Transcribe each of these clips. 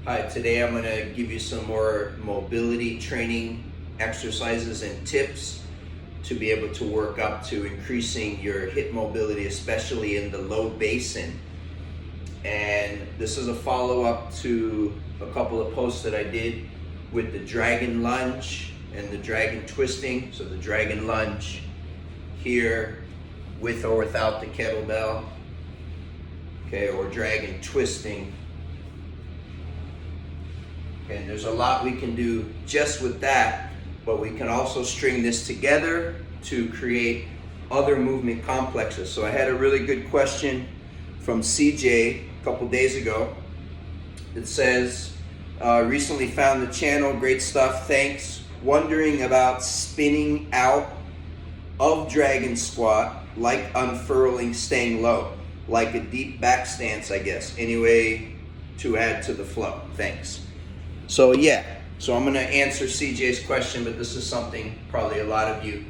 Hi, today I'm going to give you some more mobility training exercises and tips to be able to work up to increasing your hip mobility, especially in the low basin. And this is a follow-up to a couple of posts that I did with the dragon lunge and the dragon twisting. So the dragon lunge here with or without the kettlebell, okay, or dragon twisting. And there's a lot we can do just with that, but we can also string this together to create other movement complexes. So I had a really good question from CJ a couple days ago. It says, recently found the channel, great stuff, thanks. Wondering about spinning out of dragon squat, like unfurling, staying low, like a deep back stance, I guess. Anyway, to add to the flow, thanks. So yeah, so I'm gonna answer CJ's question, but this is something probably a lot of you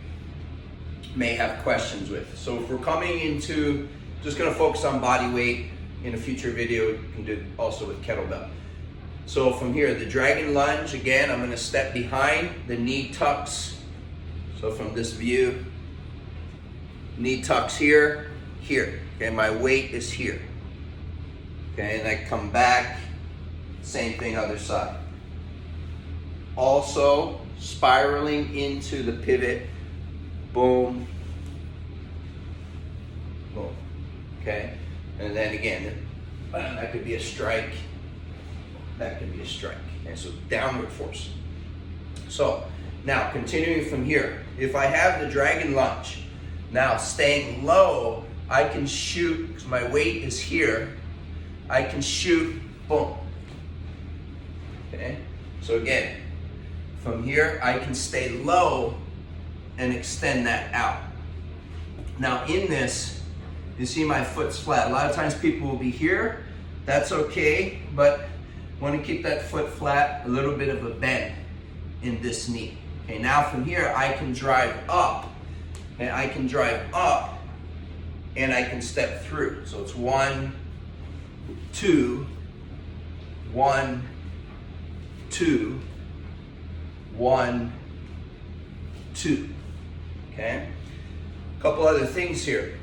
may have questions with. So if we're coming into, just gonna focus on body weight. In a future video, you can do also with kettlebell. So from here, the dragon lunge, again, I'm gonna step behind, the knee tucks. So from this view, knee tucks here, here. Okay, my weight is here. Okay, and I come back, same thing other side. Also spiraling into the pivot, boom, boom, okay? And then again, that could be a strike, that could be a strike. Okay, so downward force. So now continuing from here, if I have the dragon lunge, now staying low, I can shoot, because my weight is here, I can shoot, boom. Okay, so again, from here, I can stay low and extend that out. Now in this, you see my foot's flat. A lot of times people will be here, that's okay, but want to keep that foot flat, a little bit of a bend in this knee. Okay, now from here, I can drive up, and I can drive up, and I can step through. So it's 1, 2, 1, 2, 1, 2, okay? A couple other things here.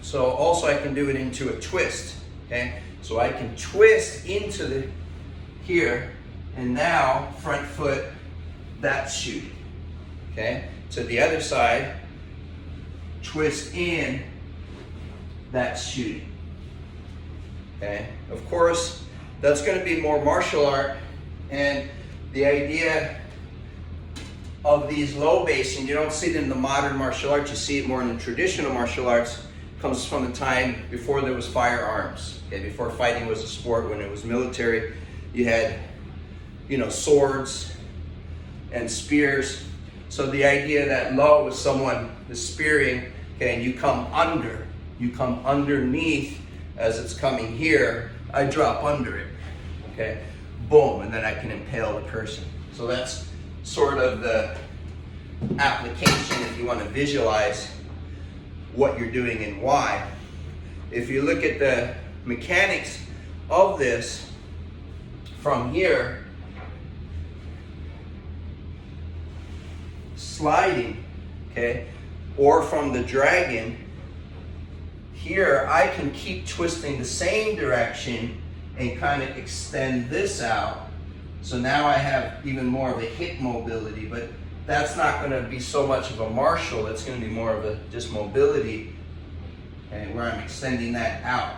So also I can do it into a twist, okay? So I can twist into the here, and now front foot, that's shooting, okay? To the other side, twist in, that's shooting, okay? Of course, that's gonna be more martial art, and the idea of these low basin, you don't see it in the modern martial arts, you see it more in the traditional martial arts, comes from the time before there was firearms, okay? Before fighting was a sport, when it was military, you had, you know, swords and spears. So the idea that low is someone is spearing, okay, and you come under, you come underneath as it's coming here, I drop under it, okay? Boom, and then I can impale the person. So that's sort of the application if you want to visualize what you're doing and why. If you look at the mechanics of this from here, sliding, okay, or from the dragon, here I can keep twisting the same direction and kind of extend this out. So now I have even more of a hip mobility, but that's not going to be so much of a martial, it's going to be more of a just mobility, and where I'm extending that out.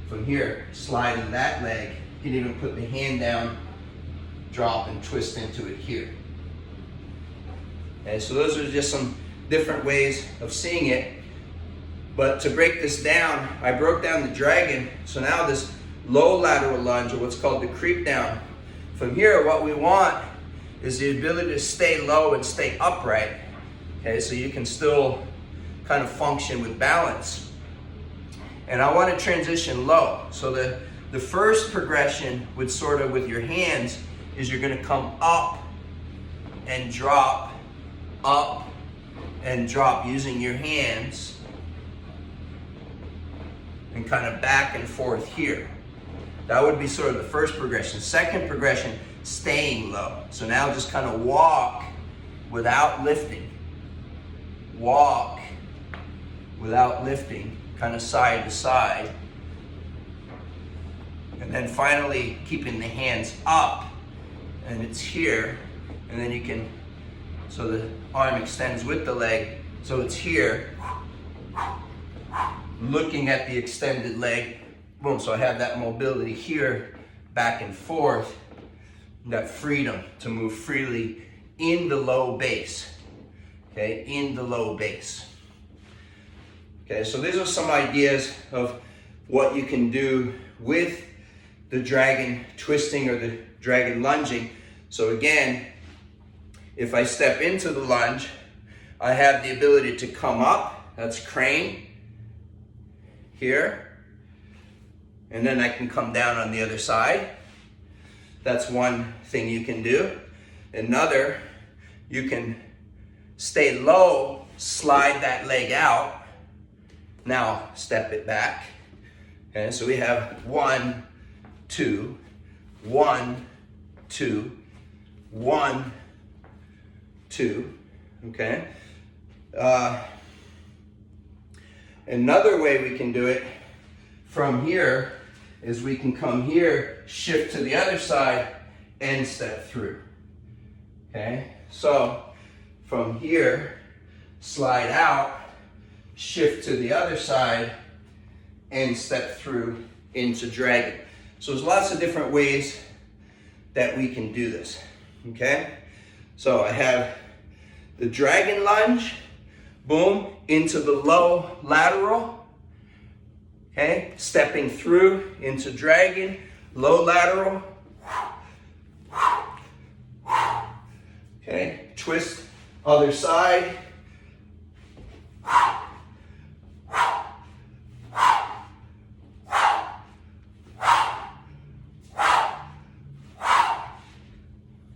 From here, sliding that leg, you can even put the hand down, drop and twist into it here. And so those are just some different ways of seeing it. But to break this down, I broke down the dragon, so now this low lateral lunge, or what's called the creep down. From here, what we want is the ability to stay low and stay upright, okay, so you can still kind of function with balance. And I want to transition low. So the first progression with sort of with your hands is you're going to come up and drop, up and drop using your hands, and kind of back and forth here. That would be sort of the first progression. Second progression, staying low. So now just kind of walk without lifting. Walk without lifting, kind of side to side. And then finally keeping the hands up, and it's here. And then you can, so the arm extends with the leg, so it's here. Looking at the extended leg, boom, so I have that mobility here, back and forth, that freedom to move freely in the low base, okay, in the low base. Okay, so these are some ideas of what you can do with the dragon twisting or the dragon lunging. So again, if I step into the lunge, I have the ability to come up, that's crane, here, and then I can come down on the other side. That's one thing you can do. Another, you can stay low, slide that leg out. Now step it back. Okay, so we have 1, 2, 1, 2, 1, 2. Okay. Another way we can do it from here is we can come here, shift to the other side, and step through. Okay, so from here, slide out, shift to the other side, and step through into dragon. So there's lots of different ways that we can do this. Okay, so I have the dragon lunge, boom, into the low lateral. Okay, stepping through into dragon, low lateral. Okay, twist other side.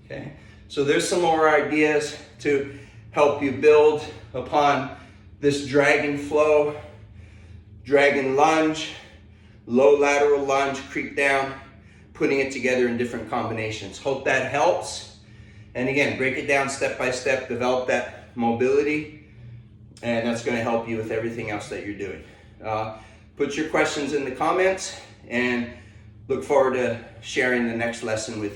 Okay, so there's some more ideas to help you build upon this dragon flow. Dragon lunge, low lateral lunge, creep down, putting it together in different combinations. Hope that helps. And again, break it down step by step, develop that mobility, and that's going to help you with everything else that you're doing. Put your questions in the comments, and look forward to sharing the next lesson with you.